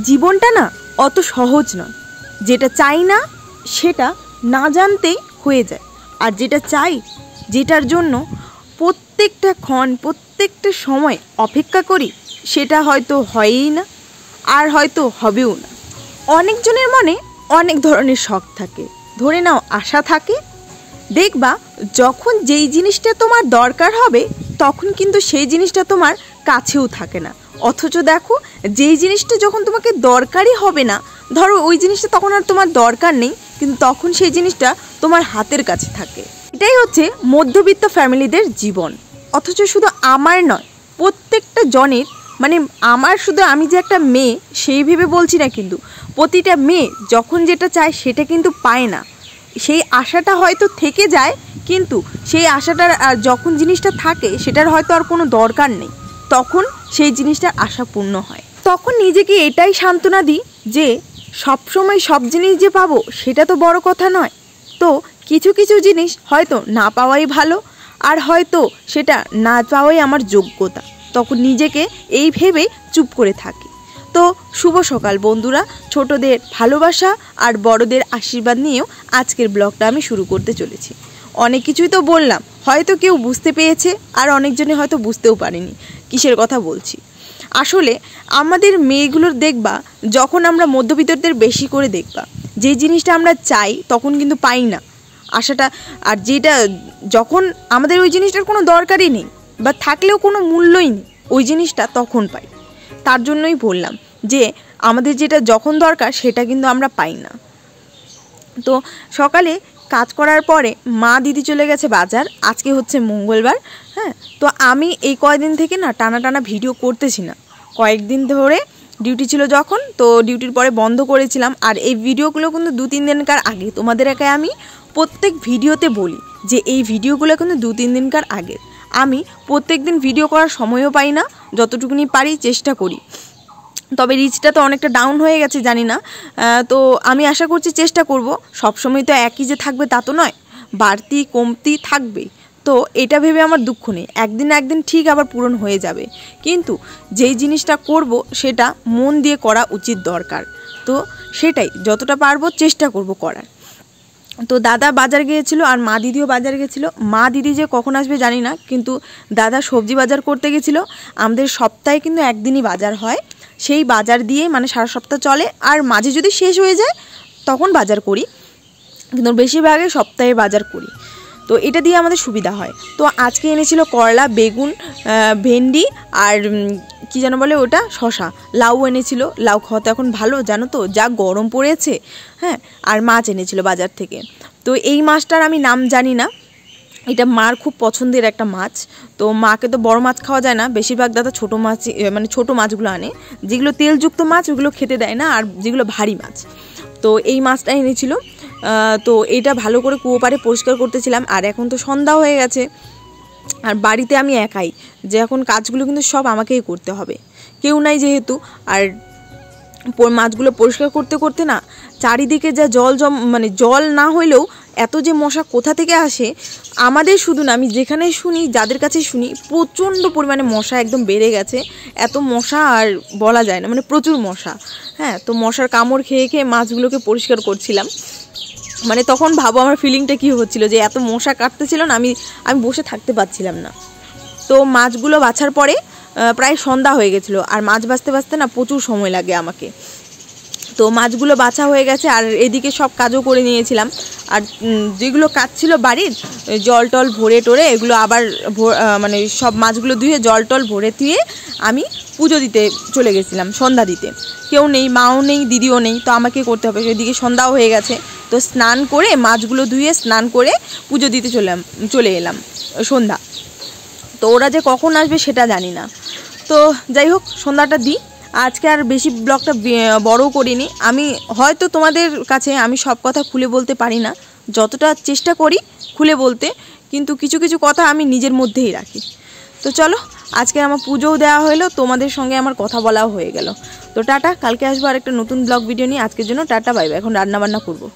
জীবনটা না অত সহজ নয়। যেটা চাই না সেটা না জানতেই হয়ে যায়, আর যেটা চাই, যেটার জন্য প্রত্যেকটা ক্ষণ প্রত্যেকটা সময় অপেক্ষা করি, সেটা হয়তো হয়ই না, আর হয়তো হবেও না। অনেকজনের মনে অনেক ধরনের শখ থাকে, ধরে নাও আশা থাকে। দেখবা যখন যেই জিনিসটা তোমার দরকার হবে তখন কিন্তু সেই জিনিসটা তোমার কাছেও থাকে না। অথচ দেখো যেই জিনিসটা যখন তোমাকে দরকারই হবে না, ধরো ওই জিনিসটা তখন আর তোমার দরকার নেই, কিন্তু তখন সেই জিনিসটা তোমার হাতের কাছে থাকে। এটাই হচ্ছে মধ্যবিত্ত ফ্যামিলিদের জীবন। অথচ শুধু আমার নয়, প্রত্যেকটা জনের, মানে আমার শুধু আমি যে একটা মেয়ে সেই ভেবে বলছি না, কিন্তু প্রতিটা মেয়ে যখন যেটা চায় সেটা কিন্তু পায় না। সেই আশাটা হয়তো থেকে যায়, কিন্তু সেই আশাটার যখন জিনিসটা থাকে সেটার হয়তো আর কোনো দরকার নেই, তখন সেই জিনিসটার আশা পূর্ণ হয়। তখন নিজেকে এটাই সান্ত্বনা দিই যে সবসময় সব জিনিস যে পাবো সেটা তো বড় কথা নয়। তো কিছু কিছু জিনিস হয়তো না পাওয়াই ভালো, আর হয়তো সেটা না পাওয়াই আমার যোগ্যতা। তখন নিজেকে এই ভেবে চুপ করে থাকি। তো শুভ সকাল বন্ধুরা, ছোটদের ভালোবাসা আর বড়দের আশীর্বাদ নিয়েও আজকের ব্লগটা আমি শুরু করতে চলেছি। অনেক কিছুই তো বললাম, হয়তো কেউ বুঝতে পেরেছে, আর অনেকজনে হয়তো বুঝতেও পারেনি কিসের কথা বলছি। আসলে আমাদের মেয়েগুলোর দেখবা, যখন আমরা মধ্যবিত্তদের বেশি করে দেখবা, যে জিনিসটা আমরা চাই তখন কিন্তু পাই না আশাটা, আর যেটা যখন আমাদের ওই জিনিসটার কোনো দরকারই নেই বা থাকলেও কোনো মূল্যই নেই, ওই জিনিসটা তখন পাই। তার জন্যই বললাম যে আমাদের যেটা যখন দরকার সেটা কিন্তু আমরা পাই না। তো সকালে কাজ করার পরে মা দিদি চলে গেছে বাজার। আজকে হচ্ছে মঙ্গলবার, হ্যাঁ। তো আমি এই কয়েকদিন থেকে না টানা ভিডিও করতেছি না। কয়েকদিন ধরে ডিউটি ছিল যখন, তো ডিউটির পরে বন্ধ করেছিলাম। আর এই ভিডিওগুলো কিন্তু 2-3 দিনকার আগে, তোমাদের একে আমি প্রত্যেক ভিডিওতে বলি যে এই ভিডিওগুলো কিন্তু 2-3 দিনকার আগে। আমি প্রত্যেক দিন ভিডিও করার সময়ও পাই না, যতটুকুনি পারি চেষ্টা করি। তবে রিচটা তো অনেকটা ডাউন হয়ে গেছে, জানি না। তো আমি আশা করছি চেষ্টা করব। সবসময় তো একই যে থাকবে তা তো নয়, বাড়তি কমতি থাকবেই। তো এটা ভেবে আমার দুঃখ নেই, একদিন না একদিন ঠিক আবার পূরণ হয়ে যাবে। কিন্তু যেই জিনিসটা করব সেটা মন দিয়ে করা উচিত দরকার। তো সেটাই যতটা পারবো চেষ্টা করব করার। তো দাদা বাজার গিয়েছিল আর মা দিদিও বাজার গেছিলো। মা দিদি যে কখন আসবে জানি না, কিন্তু দাদা সবজি বাজার করতে গেছিলো। আমাদের সপ্তাহে কিন্তু একদিনই বাজার হয়, সেই বাজার দিয়ে মানে সারা সপ্তাহ চলে। আর মাঝে যদি শেষ হয়ে যায় তখন বাজার করি, কিন্তু বেশিরভাগে সপ্তাহে বাজার করি। তো এটা দিয়ে আমাদের সুবিধা হয়। তো আজকে এনেছিল করলা, বেগুন, ভেন্ডি আর কি যেন বলে ওটা, শশা, লাউ এনেছিল। লাউ খাওয়া তো এখন ভালো, জানো তো, যা গরম পড়েছে, হ্যাঁ। আর মাছ এনেছিল বাজার থেকে। তো এই মাছটার আমি নাম জানি না, এটা মার খুব পছন্দের একটা মাছ। তো মাকে তো বড় মাছ খাওয়া যায় না, বেশিরভাগ দাদা ছোটো মাছ, মানে ছোটো মাছগুলো আনে, যেগুলো তেলযুক্ত মাছ ওগুলো খেতে দেয় না, আর যেগুলো ভারী মাছ। তো এই মাছটা এনেছিল। তো এটা ভালো করে কুয়ো পাড়ে পরিষ্কার করতেছিলাম। আর এখন তো সন্ধ্যা হয়ে গেছে, আর বাড়িতে আমি একাই, যে এখন কাজগুলো কিন্তু সব আমাকেই করতে হবে, কেউ নাই যেহেতু। আর মাছগুলো পরিষ্কার করতে করতে না চারিদিকে যা মানে জল না হইলেও এত যে মশা কোথা থেকে আসে, আমাদের শুধু না, আমি যেখানে শুনি, যাদের কাছে শুনি, প্রচণ্ড পরিমাণে মশা একদম বেড়ে গেছে। এত মশা আর বলা যায় না, মানে প্রচুর মশা, হ্যাঁ। তো মশার কামড় খেয়ে খেয়ে মাছগুলোকে পরিষ্কার করছিলাম। মানে তখন ভাবো আমার ফিলিংটা কী হচ্ছিল, যে এত মশা কাটতেছিল না, আমি বসে থাকতে পারছিলাম না। তো মাছগুলো বাছার পরে প্রায় সন্ধ্যা হয়ে গেছিলো, আর মাছ বাছতে বাছতে না প্রচুর সময় লাগে আমাকে। তো মাছগুলো বাছা হয়ে গেছে, আর এদিকে সব কাজও করে নিয়েছিলাম। আর যেগুলো কাজ ছিল বাড়ির, জল টল ভরে টোরে এগুলো আবার মানে সব মাছগুলো ধুয়ে জল টল ভরে ধুয়ে আমি পুজো দিতে চলে গেছিলাম, সন্ধ্যা দিতে। কেউ নেই, মাও নেই, দিদিও নেই, তো আমাকে করতে হবে। সেদিকে সন্ধ্যাও হয়ে গেছে। তো স্নান করে মাছগুলো ধুয়ে স্নান করে পুজো দিতে চলে এলাম সন্ধ্যা। তো ওরা যে কখন আসবে সেটা জানি না। তো যাই হোক, সন্ধ্যাটা দিই। আজকে আর বেশি ব্লগটা বড় করিনি। আমি হয়তো তোমাদের কাছে আমি সব কথা খুলে বলতে পারি না, যতটা চেষ্টা করি খুলে বলতে, কিন্তু কিছু কিছু কথা আমি নিজের মধ্যেই রাখি। তো চলো, আজকে আমার পুজোও দেওয়া হলো, তোমাদের সঙ্গে আমার কথা বলাও হয়ে গেল। তো টাটা, কালকে আসবো আর একটা নতুন ব্লগ ভিডিও নিয়ে। আজকের জন্য টাটা, বাই বাই। এখন রান্না বান্না করবো।